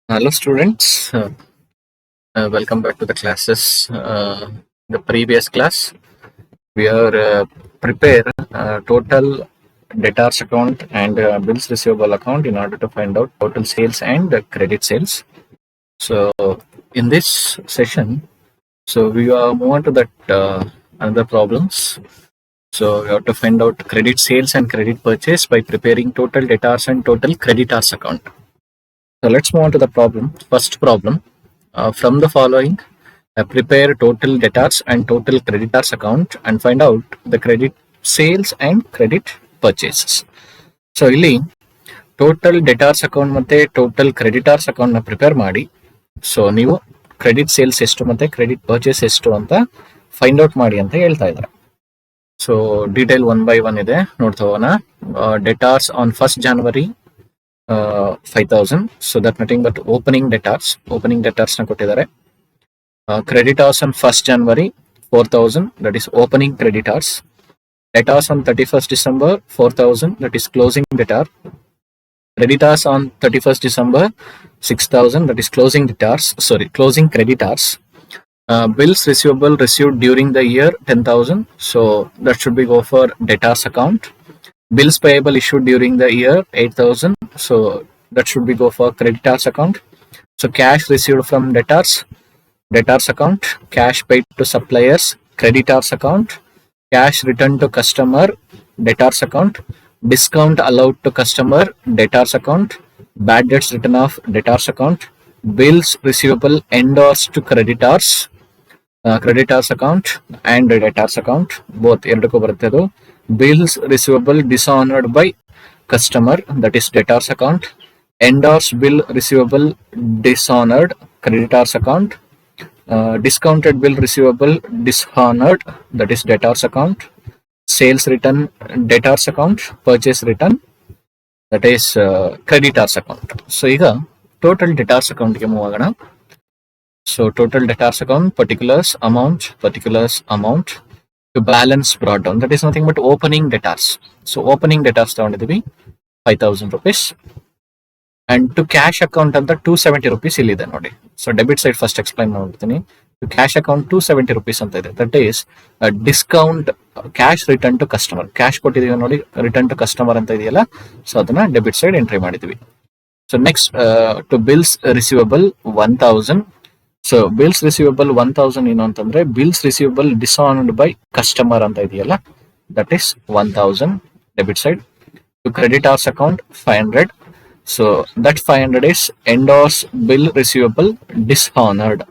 Hello, students. Welcome back to the classes. The previous class, we are prepare total debtors account and bills receivable account in order to find out total sales and credit sales. So, in this session, we move on to that another problems. So, we have to find out credit sales and credit purchase by preparing total debtors and total creditors account. So, let's move on to the problem. First problem. From the following, prepare total debtors and total creditors account and find out the credit sales and credit purchases. So ಇಲ್ಲಿ total debtors account ಮತ್ತೆ total creditors account ನ prepare ಮಾಡಿ so ನೀವು credit sales ಎಷ್ಟು ಮತ್ತೆ credit purchase ಎಷ್ಟು ಅಂತ find out ಮಾಡಿ ಅಂತ ಹೇಳ್ತಾ ಇದ್ದಾರೆ. ಸೊ ಡೀಟೇಲ್ 1 by 1 ಇದೆ, ನೋಡ್ತಾ ಹೋಗೋಣ. Debtors on 1st January 5,000. So that nothing but opening debtors ನ ಕೊಟ್ಟಿದ್ದಾರೆ. Creditors on 1st January 4,000, that is opening creditors. Debtors on 31st December 4,000, that is closing debtor. Creditors on 31st December 6,000, that is closing creditors. Bills receivable received during the year 10,000, so that should be go for debtors account. Bills payable issued during the year 8,000, so that should be go for creditors account. So cash received from debtors account, cash paid to suppliers, creditors account, cash returned to customer, debtors account, discount allowed to customer, debtors account, bad debts written off, debtors account, bills receivable endorsed to creditors account and debtors account, both ಎರಡಕ್ಕೂ ಬರುತ್ತೆ ಅದು. Bills receivable dishonored by customer, that is debtors account, endorsed bill receivable dishonored, creditors account, discounted bill receivable dishonored, that is debtors account, sales return debtors account, purchase return, that is creditors account. So ಈಗ total debtors account ಗೆ move ಆಗೋಣ. So total debtors account, particulars amount to balance brought down, that is nothing but opening debtors. So opening debtors ತಗೊಂಡಿದ್ದೀವಿ 5,000 rupees. And to cash account ಅಂತ 270 rupees ಇಲ್ಲಿದೆ ನೋಡಿ. So debit side first explain ಮಾಡ್ಬಿಡ್ತೀನಿ. To cash account 270 rupees ಅಂತ ಇದೆ, that is discount cash return to customer. Cash ಕೊಟ್ಟಿದೀವಿ ನೋಡಿ, return to customer ಅಂತ ಇದೆಯಲ್ಲ, ಸೊ ಅದನ್ನ ಡೆಬಿಟ್ ಸೈಡ್ ಎಂಟ್ರಿ ಮಾಡಿದೀವಿ. So next to bills receivable 1,000. So bills receivable 1,000 ಏನು ಅಂತಂದ್ರೆ bills receivable dishonoured by customer ಅಂತ ಇದೆಯಲ್ಲ, that is 1,000 debit side. To creditors account 500. So that 500 is endorse bill receivable dishonored.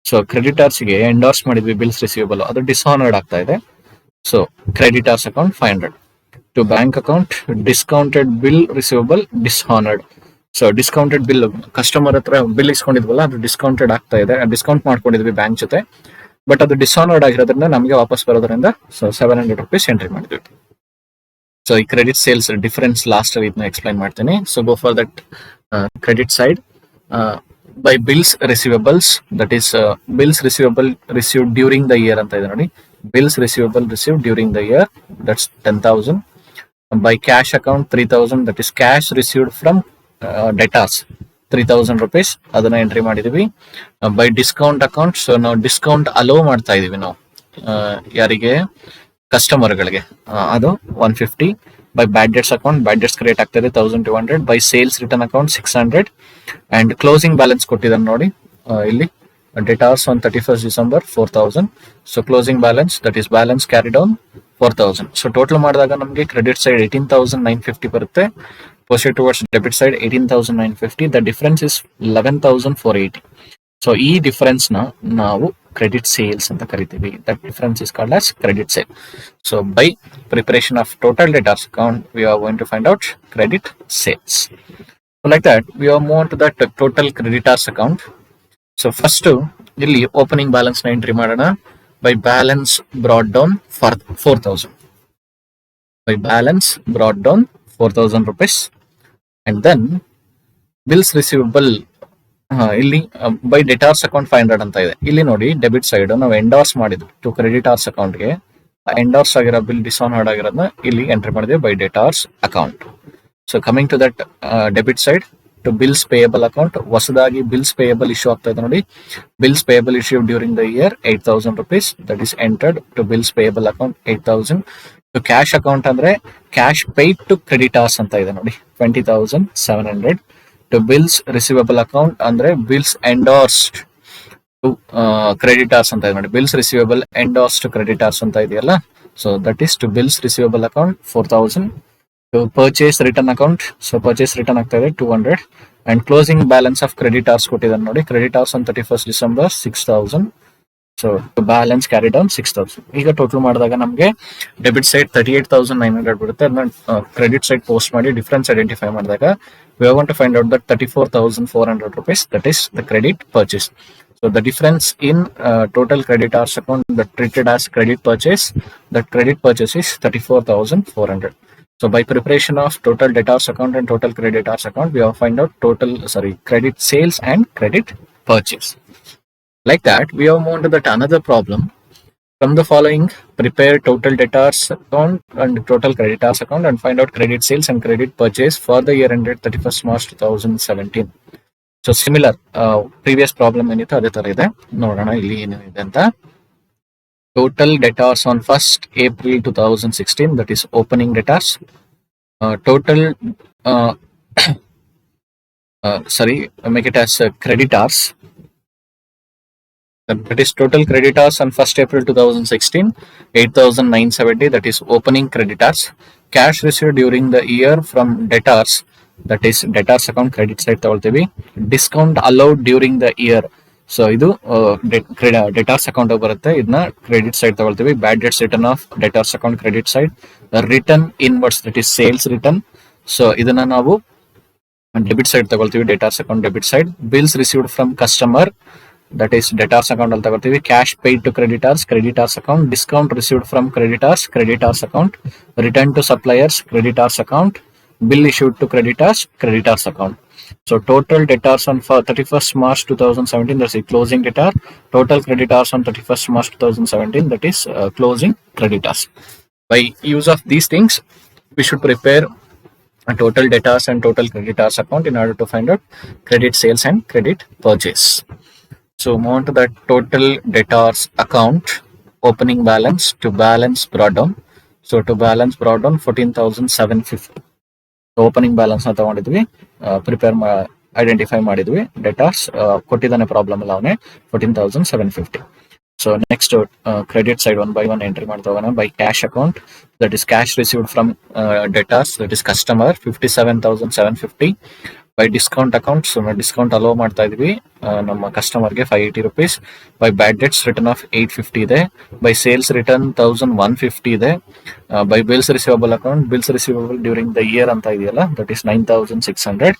So creditors ಗೆ endorse ಮಾಡಿದ್ವಿ bills receivable, ಅದು dishonored ಆಗ್ತಾ ಇದೆ. So creditors account 500. To bank account, discounted bill receivable dishonored. So discounted bill, customer ಹತ್ರ bill ಇಸ್ಕೊಂಡಿದ್ವಲ್ಲ, ಅದು discounted ಆಗ್ತಾ ಇದೆ, discount ಮಾಡ್ಕೊಂಡಿದ್ವಿ ಬ್ಯಾಂಕ್ ಜೊತೆ, ಬಟ್ ಅದು ಡಿಸಾನರ್ಡ್ ಆಗಿರೋದ್ರಿಂದ ನಮಗೆ ವಾಪಸ್ ಬರೋದ್ರಿಂದ ಸೊ 700 rupees ಎಂಟ್ರಿ ಮಾಡಿದ್ವಿ. ಸೊ ಈ ಕ್ರೆಡಿಟ್ ಸೇಲ್ಸ್ ಡಿಫರೆನ್ಸ್ ಲಾಸ್ಟ್ ಅಲ್ಲಿ ಇದನ್ನ ಎಕ್ಸ್ಪ್ಲೈನ್ ಮಾಡ್ತೀನಿ. So go for that credit side by bills receivables, that is bills receivable received during the year ಅಂತ ಇದೆ ನೋಡಿ. Bills receivable received during the year, that's 10,000. By cash account 3,000, that is cash received from debtors 3,000 rupees, ಅದನ್ನ entry ಮಾಡಿದೀವಿ. By discount account, so ನಾವು discount allow ಮಾಡ್ತಾ ಇದೀವಿ ನಾವು ಯಾರಿಗೆ, ಕಸ್ಟಮರ್ಗಳಿಗೆ, ಅದು 150. By bad debts account, bad debts create ಆಗ್ತದೆ 1,200. By sales return account 600. And closing balance ಕೊಟ್ಟಿದ್ದಾರೆ ನೋಡಿ ಇಲ್ಲಿ, debtors on 31st December 4,000. So closing balance, that is balance carried on 4,000. So total ಮಾಡಿದಾಗ ನಮಗೆ ಕ್ರೆಡಿಟ್ ಸೈಡ್ 18,950 ಬರುತ್ತೆ, posted towards debit side 18,950. The difference is 11,480. So ಈ difference ನ ನಾವು credit sales ಅಂತ ಕರಿತೀವಿ. That difference is called as credit sale. So by preparation of total debtors account we are going to find out credit sales. Like that we are move to that total creditors account. So first ಇಲ್ಲಿ opening balance ನ entry ಮಾಡೋಣ. By balance brought down for 4,000. By balance brought down 4,000 rupees. And then bills receivable, ಇಲ್ಲಿ by debtors account 500 ಅಂತ ಇದೆ. ಇಲ್ಲಿ ನೋಡಿ debit side ನಾವು endorse ಮಾಡಿದ್ವಿ ಟು ಕ್ರೆಡಿಟಾರ್ಸ್ ಅಕೌಂಟ್ಗೆ, ಎಂಡೋರ್ಸ್ ಆಗಿರೋ ಬಿಲ್ ಡಿಸಾನರ್ಡ್ ಆಗಿರೋದನ್ನ ಇಲ್ಲಿ ಎಂಟ್ರಿ ಮಾಡಿದ್ವಿ by debtors account. So coming to that debit side, to bills payable account. ಹೊಸದಾಗಿ bills payable issue ಆಗ್ತಾ ಇದೆ ನೋಡಿ. Bills payable issued during the year 8,000 rupees, that is entered to bills payable account 8,000. To cash account ಅಂದ್ರೆ cash paid to creditors ಅಂತ ಇದೆ ನೋಡಿ 20,700. To bills receivable account ಅಂದ್ರೆ bills endorsed to creditors ಅಂತ ಇದೆ ನೋಡಿ, bills receivable endorsed to creditors ಅಂತ ಇದೆಯಲ್ಲ, so that is to bills receivable account 4,000. To purchase return account, so purchase return ಆಗ್ತಾ ಇದೆ 200. And closing balance of creditors ಕೊಟ್ಟಿದ್ದಾರೆ ನೋಡಿ, creditors on 31st December 6,000. So balance carried on 6,000. ಈಗ total ಮಾಡಿದಾಗ ನಮಗೆ debit side 38,900 ಬರುತ್ತೆ. ಅದನ್ನ ಕ್ರೆಡಿಟ್ ಸೈಡ್ ಪೋಸ್ಟ್ ಮಾಡಿ ಡಿಫರೆನ್ಸ್ ಐಡೆಂಟಿಫೈ ಮಾಡಿದಾಗ we want to find out that 34,400 rupees, that is the credit purchase. So the difference in total creditors account that treated as credit purchase, that credit purchase is 34,400. So by preparation of total debtors account and total creditors account, we have find out credit sales and credit purchase. Like that, we have moved to that another problem. From the following, prepare total debtors account and total creditors account and find out credit sales and credit purchase for the year ended 31st March 2017. So similar previous problem ಏನಿತ್ತು ಅದೇ ತರ ಇದೆ. ನೋಡೋಣ ಇಲ್ಲಿ ಏನಿದೆ ಅಂತ. Total debtors on 1st April 2016, that is opening debtors. Make it as creditors. That is total creditors on 1st April 2016, 8,970, that is opening creditors. Cash received during the year from debtors, that is debtors account credit side ತಗೊಳ್ತೀವಿ. Discount allowed during the year, so ಇದು debtors account ಬರುತ್ತೆ, ಇದನ್ನ credit side ತಗೊಳ್ತೀವಿ. Bad debts written off debtors account credit side. Return inwards, that is sales return, so ಇದನ್ನ ನಾವು debit side ತಗೊಳ್ತೀವಿ, debtors account debit side. Bills received from customer, that is debtors account ಅಲ್ಲಿ ತಗೊಳ್ತೀವಿ. Cash paid to creditors, creditors account. Discount received from creditors, creditors account. Return to suppliers, creditors account. Bill issued to creditors, creditors account. So total debtors on 31st March 2017, that's a closing debtor. Total creditors on 31st March 2017, that is closing creditors. By use of these things, we should prepare a total debtors and total creditors account in order to find out credit sales and credit purchase. So move on to the total debtors account, opening balance to balance brought down. So to balance brought down 14,750. So opening balance na ತಗೊಂಡಿದ್ವಿ, prepare identify ಮಾಡಿದ್ವಿ. Debtors ಕೊಟ್ಟಿದ್ದಾನೆ problem ಅಲ್ಲ ಅವನೇ 14,750. So next credit side one by one entry ಮಾಡ್ತಾ ಹೋಗೋಣ. By cash account, that is cash received from debtors, that is customer 57,750. By discount account, so discount allow ಮಾಡ್ತಾ ಇದೀವಿ ನಮ್ಮ ಕಸ್ಟಮರ್ಗೆ 580 rupees. By bad debts written off 850 ಇದೆ. By sales return 1,150 ಇದೆ. By bills receivable account, bills receivable during the year ಅಂತ ಇದೆಯಲ್ಲ, that is 9,600.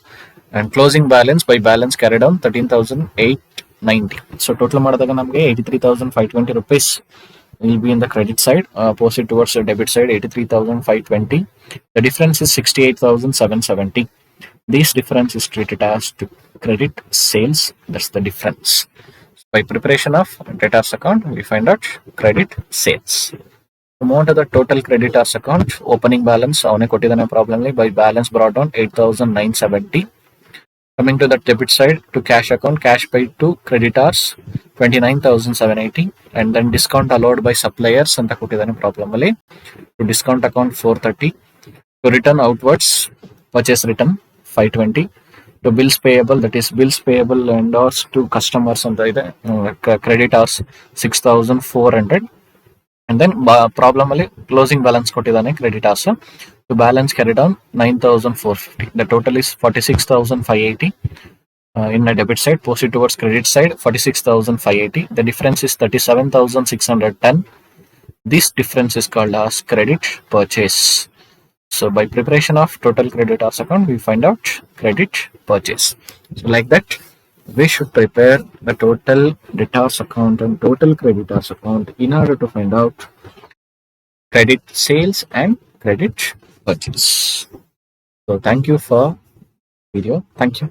And closing balance by balance carried on 13,890. So total ಮಾಡಿದಾಗ ನಮಗೆ 83,520 rupees will be in the credit side, opposite towards the debit side 83,520. The difference is 68,770. This difference is treated as to credit sales, that's the difference. By preparation of debtors account, we find out credit sales. Amount of the total creditors account, opening balance avane kottidane problem by balance brought down 8,970. Coming to the debit side, to cash account, cash paid to creditors 29,780, and then discount allowed by suppliers anta kottidane problem alli. To discount account 430. To return outwards, purchase return 520. To bills payable, that is bills payable endorsed to customers ಅಂತ ಇದೆ, creditors 6,400. And then problem ಅಲ್ಲಿ closing balance ಕೊಟ್ಟಿದ್ದಾನೆ creditors. To balance carried on 9,450. The total is 46,580. In the debit side, proceed towards credit side 46,580. The difference is 37,610. This difference is called as credit purchase. So by preparation of total creditors account, we find out credit purchase. So like that, we should prepare the total debtors account and total creditors account in order to find out credit sales and credit purchase. So thank you for video. Thank you.